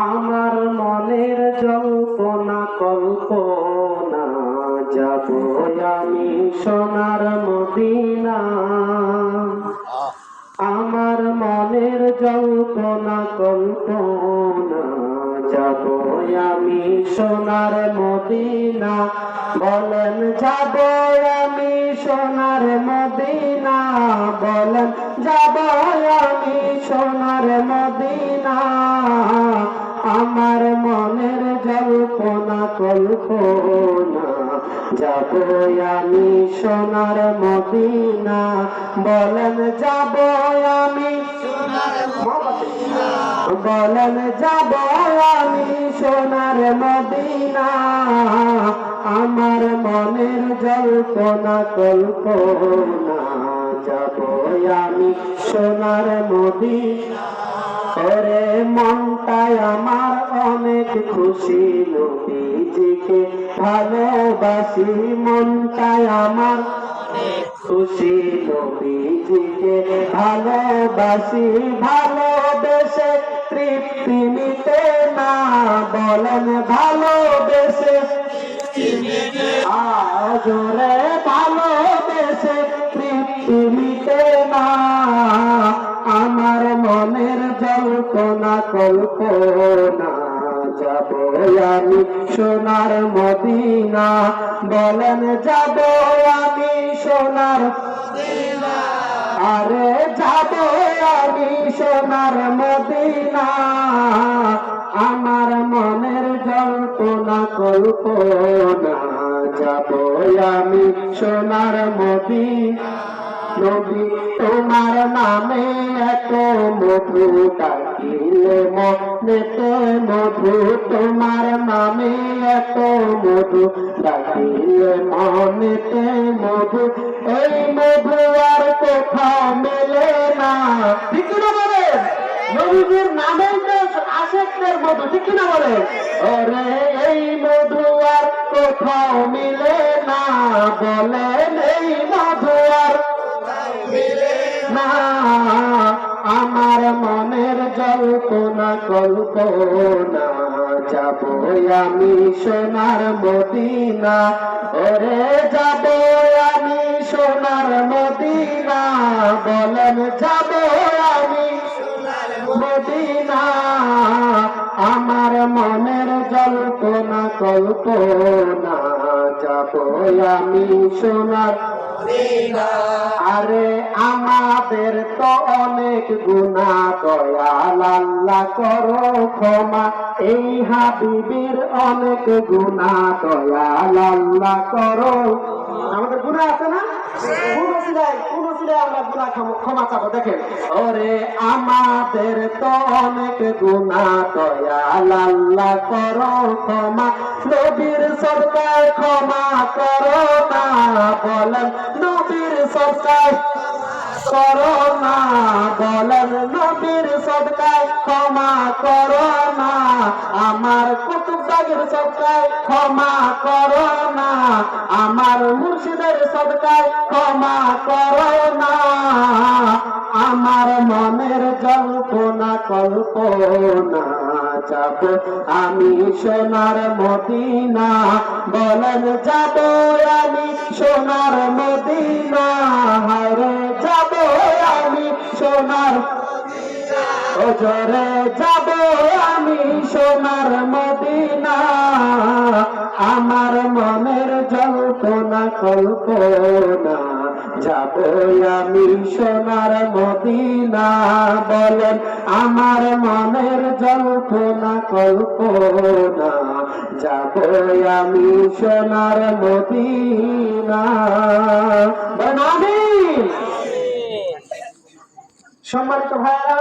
আমার মনের জল্পনা কল্পনা, যাব আমি সোনার মদিনা। আমার মনের জল্পনা কল্পনা, যাব আমি সোনার মদিনা। বলেন যাব আমি সোনার মদিনা, বলেন যাব আমি সোনার মদিনা। আমার মনের জল্পনা কল্পনা, যাব আমি সোনার মদিনা। বলেন যাব আমি সোনার মদিনা, বলেন যাব আমি সোনার মদিনা। আমার মনের জল্পনা কল্পনা, যাব আমি সোনার মদিনা। ওরে মনটাই আমার অনেক খুশি, নবীজিকে ভালোবাসি। মনটাই আমার অনেক খুশি, নবীজিকে ভালোবাসি। ভালোবেসে তৃপ্তি মিটে না, বলেন ভালোবেসে আজরে ভালোবেসে তৃপ্তি মিটে না। আমার মনের জল্পনা কল্পনা, যাব আমি সোনার মদিনা। বলেন যাব আমি সোনার মদিনা, আরে যাব আমি সোনার মদিনা। আমার মনের জল্পনা কল্পনা, যাব আমি সোনার মদিনা। নবী তোমার নামে এত মধু, ডাকিলে মনেতে মধু। তোমার নামে এত মধু, ডাকিলে মনেতে মধু। এই মধু আর কোথাও মেলে না, ঠিক না বলে? নবীজির নামে আশেকদের মধু, ঠিক না বলে? ওরে এই মধু আর কোথাও মিলে না, বলেন এই মধু আর না। আমার মনের জল্পনা কল্পনা, যাব আমি সোনার মদিনা। ওরে যাব আমি সোনার মদিনা, বলেন যাব আমি সোনার মদিনা। আমার মনের জল্পনা কল্পনা, যাব আমি সোনার মদিনা। আরে আমাদের তো অনেক গুনাহ, দয়াল আল্লাহ করো ক্ষমা। এই হাবিবের অনেক গুনাহ, দয়াল আল্লাহ করো। আমাদের গুনাহ আছে না? আমরা গুনাহ ক্ষমা চাবো। দেখেন, ওরে আমাদের তো অনেক গুনাহ, দয়াল আল্লাহ করো ক্ষমা। নবীর সদকায় ক্ষমা করো না, বলেন নবীর সদকায় করো না, বলেন নবীর সদকায় ক্ষমা করো না। আমার কুতুববাগের সদকায় ক্ষমা করো না, আমার মুর্শিদের সদকায় ক্ষমা করো না। আমার মনের জল্পনা কল্পনা, যাব আমি সোনার মদিনা। বলেন যাব আমি সোনার মদিনা, হায়রে যাব আমি সোনার মদিনা। ওজরে যাব আমি সোনার মদিনা। আমার মনের জল্পনা কল্পনা, যাব আমি সোনার মদিনা। বলেন আমার মনের জল্পনা কল্পনা, যাব আমি সোনার মদিনা। বলেন আমিন। সম্মানিত ভাইরা,